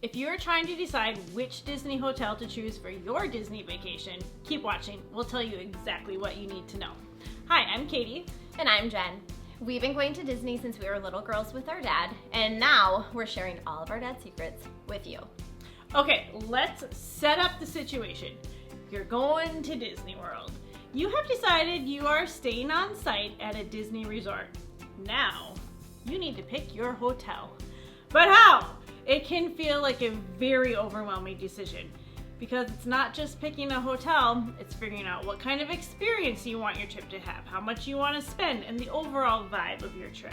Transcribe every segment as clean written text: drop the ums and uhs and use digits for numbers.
If you are trying to decide which Disney hotel to choose for your Disney vacation, keep watching. We'll tell you exactly what you need to know. Hi, I'm Katie. And I'm Jen. We've been going to Disney since we were little girls with our dad, and now we're sharing all of our dad's secrets with you. Okay, let's set up the situation. You're going to Disney World. You have decided you are staying on site at a Disney resort. Now, you need to pick your hotel. But how? It can feel like a very overwhelming decision because it's not just picking a hotel, it's figuring out what kind of experience you want your trip to have, how much you want to spend, and the overall vibe of your trip.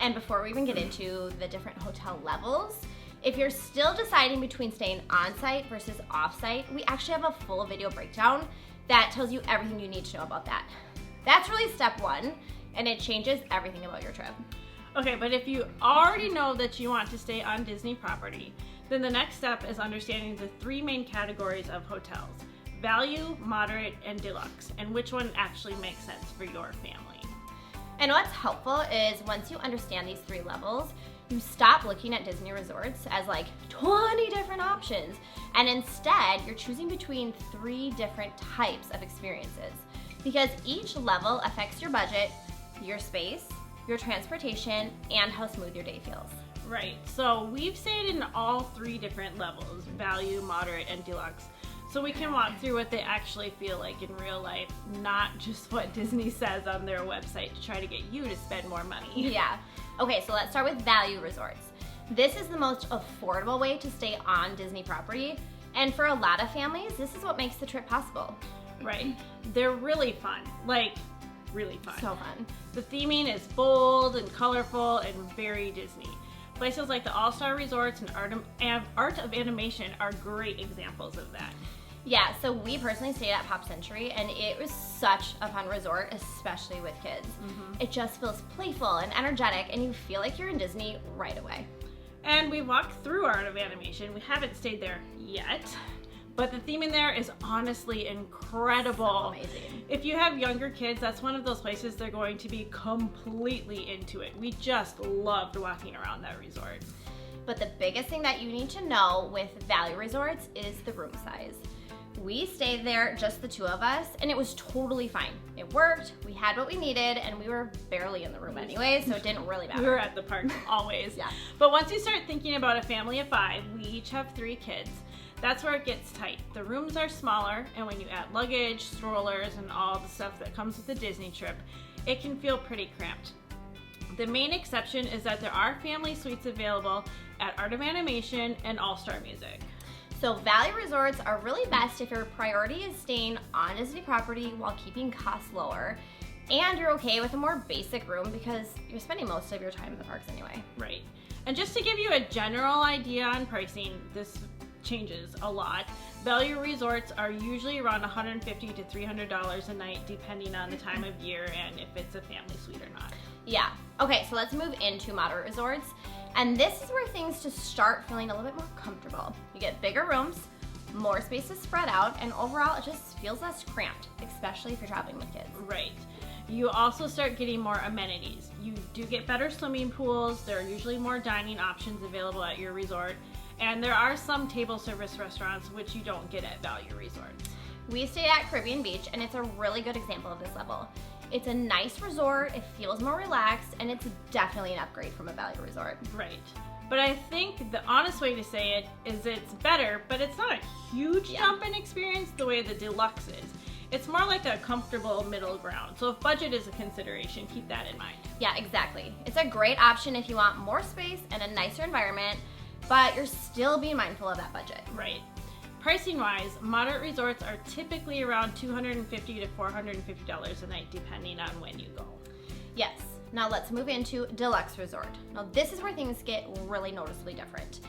And before we even get into the different hotel levels, if you're still deciding between staying on-site versus off-site, we actually have a full video breakdown that tells you everything you need to know about that. That's really step one, and it changes everything about your trip. Okay, but if you already know that you want to stay on Disney property, then the next step is understanding the three main categories of hotels: value, moderate, and deluxe, and which one actually makes sense for your family. And what's helpful is once you understand these three levels, you stop looking at Disney resorts as like 20 different options, and instead you're choosing between three different types of experiences because each level affects your budget, your space, your transportation, and how smooth your day feels. Right, so we've stayed in all three different levels: value, moderate, and deluxe. So we can walk through what they actually feel like in real life, not just what Disney says on their website to try to get you to spend more money. Yeah. Okay, so let's start with value resorts. This is the most affordable way to stay on Disney property, and for a lot of families, this is what makes the trip possible. Right. They're really fun, like really fun. So fun. The theming is bold and colorful and very Disney. Places like the All-Star Resorts and Art of Animation are great examples of that. Yeah, so we personally stayed at Pop Century, and it was such a fun resort, especially with kids. It just feels playful and energetic, and you feel like you're in Disney right away. And we walked through Art of Animation. We haven't stayed there yet, but the theme in there is honestly incredible. So amazing. If you have younger kids, that's one of those places they're going to be completely into it. We just loved walking around that resort. But the biggest thing that you need to know with value resorts is the room size. We stayed there, just the two of us, and it was totally fine. It worked, we had what we needed, and we were barely in the room anyway, so it didn't really matter. We were at the park always. Yeah. But once you start thinking about a family of 5, we each have 3 kids. That's where it gets tight. The rooms are smaller, and when you add luggage, strollers, and all the stuff that comes with the Disney trip, it can feel pretty cramped. The main exception is that there are family suites available at Art of Animation and All-Star Music. So value resorts are really best if your priority is staying on Disney property while keeping costs lower, and you're okay with a more basic room because you're spending most of your time in the parks anyway. Right. And just to give you a general idea on pricing, this changes a lot. Value resorts are usually around $150 to $300 a night depending on the time of year and if it's a family suite or not. Yeah. Okay, so let's move into moderate resorts. And this is where things just start feeling a little bit more comfortable. You get bigger rooms, more spaces spread out, and overall it just feels less cramped, especially if you're traveling with kids. Right. You also start getting more amenities. You do get better swimming pools. There are usually more dining options available at your resort. And there are some table service restaurants which you don't get at value resorts. We stayed at Caribbean Beach, and it's a really good example of this level. It's a nice resort, it feels more relaxed, and it's definitely an upgrade from a value resort. Right. But I think the honest way to say it is it's better, but it's not a huge jump in experience the way the deluxe is. It's more like a comfortable middle ground. So if budget is a consideration, keep that in mind. Yeah, exactly. It's a great option if you want more space and a nicer environment, but you're still being mindful of that budget. Right. Pricing wise, moderate resorts are typically around $250 to $450 a night depending on when you go. Yes. Now let's move into deluxe resort. Now this is where things get really noticeably different.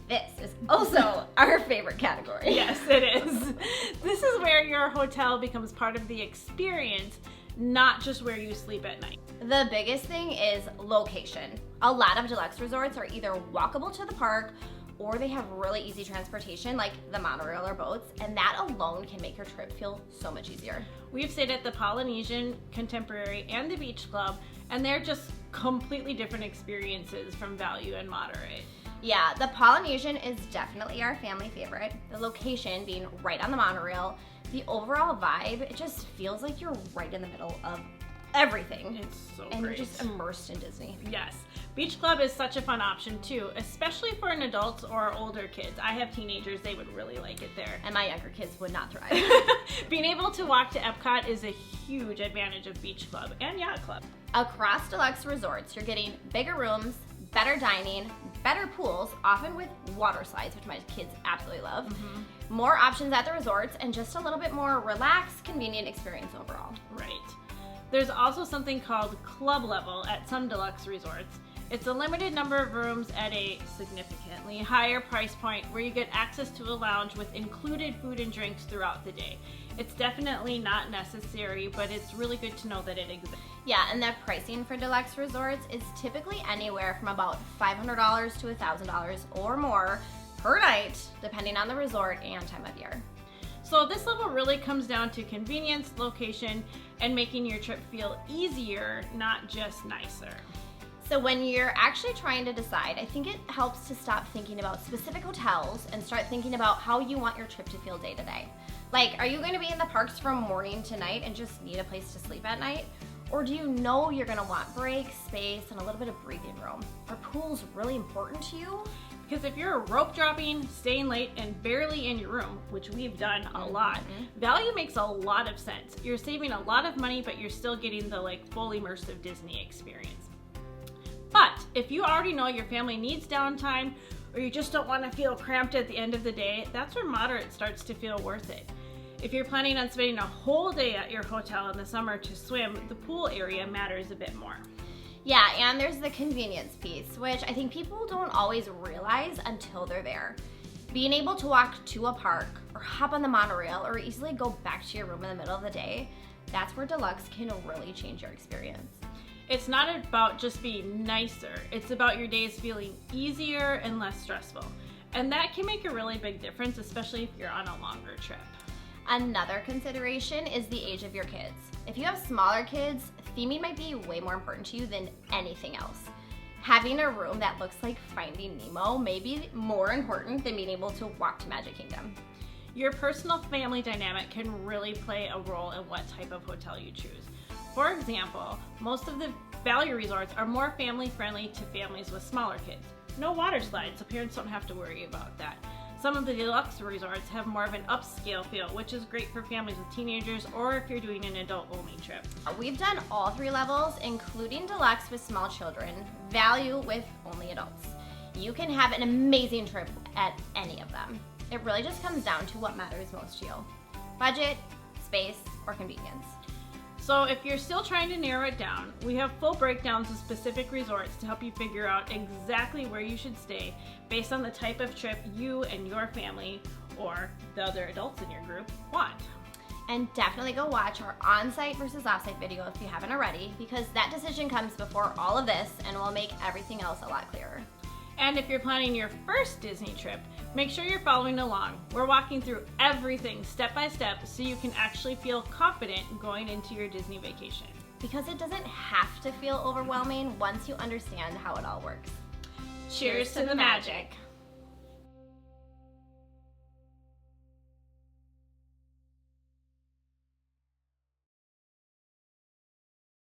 This is also our favorite category. Yes, it is. This is where your hotel becomes part of the experience, not just where you sleep at night. The biggest thing is location. A lot of deluxe resorts are either walkable to the park or they have really easy transportation like the monorail or boats, and that alone can make your trip feel so much easier. We've stayed at the Polynesian, Contemporary, and the Beach Club, and they're just completely different experiences from value and moderate. Yeah, the Polynesian is definitely our family favorite. The location being right on the monorail, the overall vibe, it just feels like you're right in the middle of everything. It's so and great. You're just immersed in Disney. Yes. Beach Club is such a fun option too, especially for an adults or older kids. I have teenagers, they would really like it there. And my younger kids would not thrive. Being able to walk to Epcot is a huge advantage of Beach Club and Yacht Club. Across Deluxe Resorts, you're getting bigger rooms, better dining, better pools, often with water slides, which my kids absolutely love. More options at the resorts, and just a little bit more relaxed, convenient experience overall. Right. There's also something called Club Level at some deluxe resorts. It's a limited number of rooms at a significantly higher price point where you get access to a lounge with included food and drinks throughout the day. It's definitely not necessary, but it's really good to know that it exists. Yeah, and the pricing for deluxe resorts is typically anywhere from about $500 to $1,000 or more per night, depending on the resort and time of year. So this level really comes down to convenience, location, and making your trip feel easier, not just nicer. So when you're actually trying to decide, I think it helps to stop thinking about specific hotels and start thinking about how you want your trip to feel day to day. Like, are you going to be in the parks from morning to night and just need a place to sleep at night? Or do you know you're going to want breaks, space, and a little bit of breathing room? Are pools really important to you? Because if you're rope dropping, staying late, and barely in your room, which we've done a lot, value makes a lot of sense. You're saving a lot of money, but you're still getting the full immersive Disney experience. But if you already know your family needs downtime, or you just don't want to feel cramped at the end of the day, that's where moderate starts to feel worth it. If you're planning on spending a whole day at your hotel in the summer to swim, the pool area matters a bit more. Yeah, and there's the convenience piece, which I think people don't always realize until they're there. Being able to walk to a park, or hop on the monorail, or easily go back to your room in the middle of the day, that's where Deluxe can really change your experience. It's not about just being nicer, it's about your days feeling easier and less stressful. And that can make a really big difference, especially if you're on a longer trip. Another consideration is the age of your kids. If you have smaller kids, theming might be way more important to you than anything else. Having a room that looks like Finding Nemo may be more important than being able to walk to Magic Kingdom. Your personal family dynamic can really play a role in what type of hotel you choose. For example, most of the value resorts are more family friendly to families with smaller kids. No water slides, so parents don't have to worry about that. Some of the deluxe resorts have more of an upscale feel, which is great for families with teenagers or if you're doing an adult-only trip. We've done all three levels, including deluxe with small children, value with only adults. You can have an amazing trip at any of them. It really just comes down to what matters most to you. Budget, space, or convenience. So if you're still trying to narrow it down, we have full breakdowns of specific resorts to help you figure out exactly where you should stay based on the type of trip you and your family or the other adults in your group want. And definitely go watch our on-site versus off-site video if you haven't already, because that decision comes before all of this and will make everything else a lot clearer. And if you're planning your first Disney trip, make sure you're following along. We're walking through everything step by step so you can actually feel confident going into your Disney vacation. Because it doesn't have to feel overwhelming once you understand how it all works. Cheers to the magic!